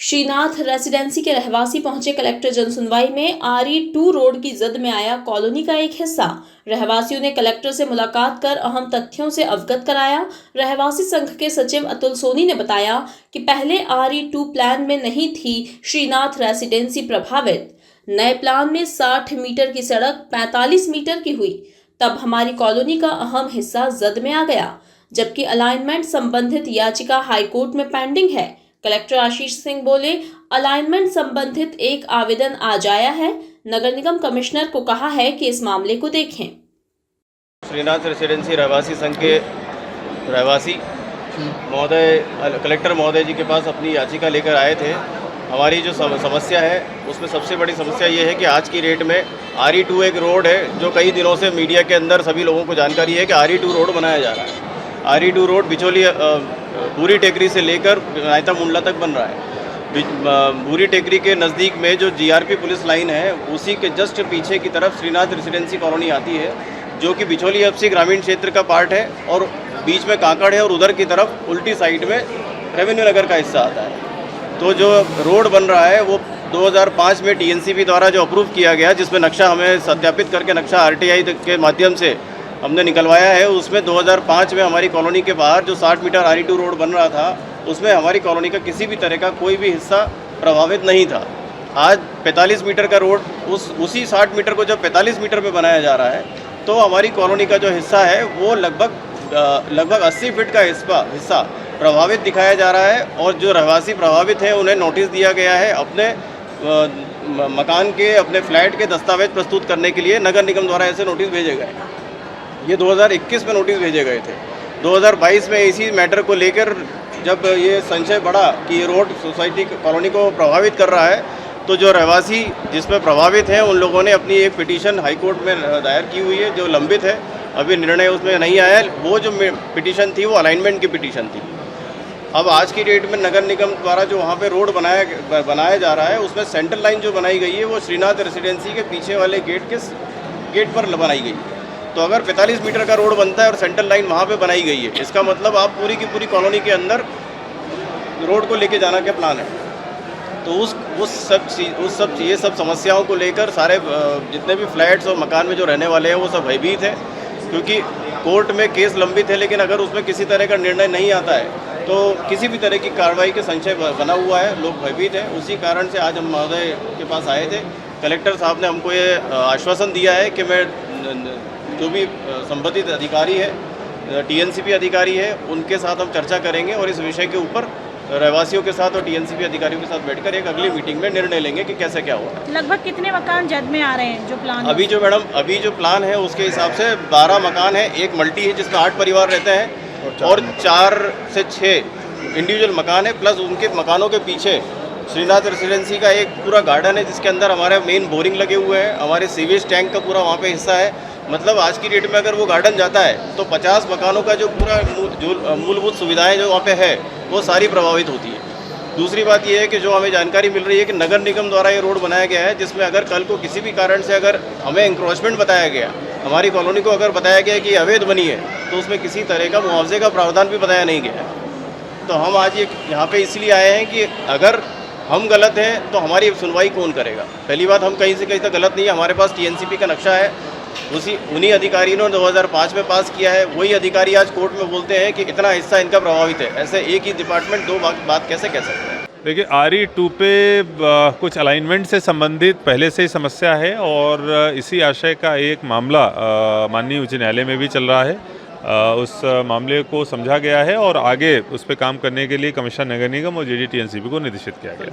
Srinath residency के रहवासी पहुंचे कलेक्टर जनसुनवाई में। RE2 रोड की जद में आया कॉलोनी का एक हिस्सा। रहवासियों ने कलेक्टर से मुलाकात कर अहम तथ्यों से अवगत कराया। रहवासी संघ के सचिव अतुल सोनी ने बताया कि पहले RE2 प्लान में नहीं थी श्रीनाथ रेसिडेंसी प्रभावित। नए प्लान में 60 मीटर की सड़क 45 मीटर की हुई, तब हमारी कॉलोनी का अहम हिस्सा जद में आ गया, जबकि अलाइनमेंट संबंधित याचिका हाईकोर्ट में पेंडिंग है। कलेक्टर आशीष सिंह बोले, अलाइनमेंट संबंधित एक आवेदन आज आया है। नगर निगम कमिश्नर को कहा है कि इस मामले को देखें। श्रीनाथ रेसिडेंसी रहवासी संघ के रहवासी महोदय कलेक्टर महोदय जी के पास अपनी याचिका लेकर आए थे। हमारी जो समस्या है उसमें सबसे बड़ी समस्या ये है कि आज की डेट में RE2 एक रोड है जो कई दिनों से मीडिया के अंदर सभी लोगों को जानकारी है कि RE2 रोड बनाया जा रहा है। RE2 रोड बिचौली बूरी टेकरी से लेकर नायता मुंडला तक बन रहा है। बूरी टेकरी के नज़दीक में जो GRP पुलिस लाइन है उसी के जस्ट पीछे की तरफ श्रीनाथ रेसिडेंसी कॉलोनी आती है, जो कि बिचौली FC ग्रामीण क्षेत्र का पार्ट है, और बीच में काकड़ है और उधर की तरफ उल्टी साइड में रेवेन्यू नगर का हिस्सा आता है। तो जो रोड बन रहा है वो 2005 में TNCB द्वारा जो अप्रूव किया गया, जिसमें नक्शा हमें सत्यापित करके नक्शा RTI के माध्यम से हमने निकलवाया है, उसमें 2005 में हमारी कॉलोनी के बाहर जो 60 मीटर RE2 रोड बन रहा था उसमें हमारी कॉलोनी का किसी भी तरह का कोई भी हिस्सा प्रभावित नहीं था। आज 45 मीटर का रोड उसी 60 मीटर को जब 45 मीटर पे बनाया जा रहा है, तो हमारी कॉलोनी का जो हिस्सा है वो लगभग 80 फीट का हिस्सा प्रभावित दिखाया जा रहा है। और जो रहवासी प्रभावित हैं उन्हें नोटिस दिया गया है अपने मकान के, अपने फ्लैट के दस्तावेज प्रस्तुत करने के लिए। नगर निगम द्वारा ऐसे नोटिस भेजे गए। ये 2021 में नोटिस भेजे गए थे। 2022 में इसी मैटर को लेकर जब ये संशय बढ़ा कि ये रोड सोसाइटी कॉलोनी को प्रभावित कर रहा है, तो जो रहवासी जिसमें प्रभावित हैं उन लोगों ने अपनी एक पिटीशन हाईकोर्ट में दायर की हुई है जो लंबित है, अभी निर्णय उसमें नहीं आया है। वो जो पिटीशन थी वो अलाइनमेंट की पिटीशन थी। अब आज की डेट में नगर निगम द्वारा जो वहाँ पे रोड बनाया जा रहा है उसमें सेंट्रल लाइन जो बनाई गई है वो श्रीनाथ रेसिडेंसी के पीछे वाले गेट पर बनाई गई है। तो अगर 45 मीटर का रोड बनता है और सेंट्रल लाइन वहाँ पे बनाई गई है, इसका मतलब आप पूरी की पूरी कॉलोनी के अंदर रोड को लेके जाना क्या प्लान है। तो ये सब समस्याओं को लेकर सारे जितने भी फ्लैट्स और मकान में जो रहने वाले हैं वो सब भयभीत है, क्योंकि कोर्ट में केस लंबित है, लेकिन अगर उसमें किसी तरह का निर्णय नहीं आता है तो किसी भी तरह की कार्रवाई के संशय बना हुआ है, लोग भयभीत हैं। उसी कारण से आज हम महोदय के पास आए थे। कलेक्टर साहब ने हमको ये आश्वासन दिया है कि मैं जो भी संबंधित अधिकारी है, TNCB अधिकारी है, उनके साथ हम चर्चा करेंगे और इस विषय के ऊपर रहवासियों के साथ और TNCB अधिकारियों के साथ बैठकर एक अगली मीटिंग में निर्णय लेंगे कि कैसे क्या हुआ। लगभग कितने मकान जद में आ रहे हैं जो प्लान? अभी जो प्लान है उसके हिसाब से 12 मकान है। एक मल्टी है जिसमें 8 परिवार रहते हैं और 4 से 6 इंडिविजुअल मकान है, प्लस उनके मकानों के पीछे श्रीनाथ रेसिडेंसी का एक पूरा गार्डन है जिसके अंदर हमारे मेन बोरिंग लगे हुए हैं, हमारे सीवेज टैंक का पूरा वहाँ पे हिस्सा है। मतलब आज की डेट में अगर वो गार्डन जाता है तो 50 मकानों का जो पूरा मूलभूत सुविधाएं जो वहाँ पे है वो सारी प्रभावित होती है। दूसरी बात ये है कि जो हमें जानकारी मिल रही है कि नगर निगम द्वारा ये रोड बनाया गया है, जिसमें अगर कल को किसी भी कारण से अगर हमें इंक्रोचमेंट बताया गया, हमारी कॉलोनी को अगर बताया गया कि अवैध बनी है, तो उसमें किसी तरह का मुआवजे का प्रावधान भी बताया नहीं गया है। तो हम आज यहाँ पे इसलिए आए हैं कि अगर हम गलत हैं तो हमारी सुनवाई कौन करेगा। पहली बात, हम कहीं से कहीं तक गलत नहीं है। हमारे पास TNCB का नक्शा है, उन्हीं अधिकारियों ने 2005 में पास किया है। वही अधिकारी आज कोर्ट में बोलते हैं कि इतना हिस्सा इनका प्रभावित है। ऐसे एक ही डिपार्टमेंट दो बात कैसे कह सकते हैं। देखिए, RE2 पे कुछ अलाइनमेंट से संबंधित पहले से ही समस्या है और इसी आशय का एक मामला माननीय उच्च न्यायालय में भी चल रहा है। उस मामले को समझा गया है और आगे उस पर काम करने के लिए कमिश्नर नगर निगम और JD TNCB को निर्देशित किया गया।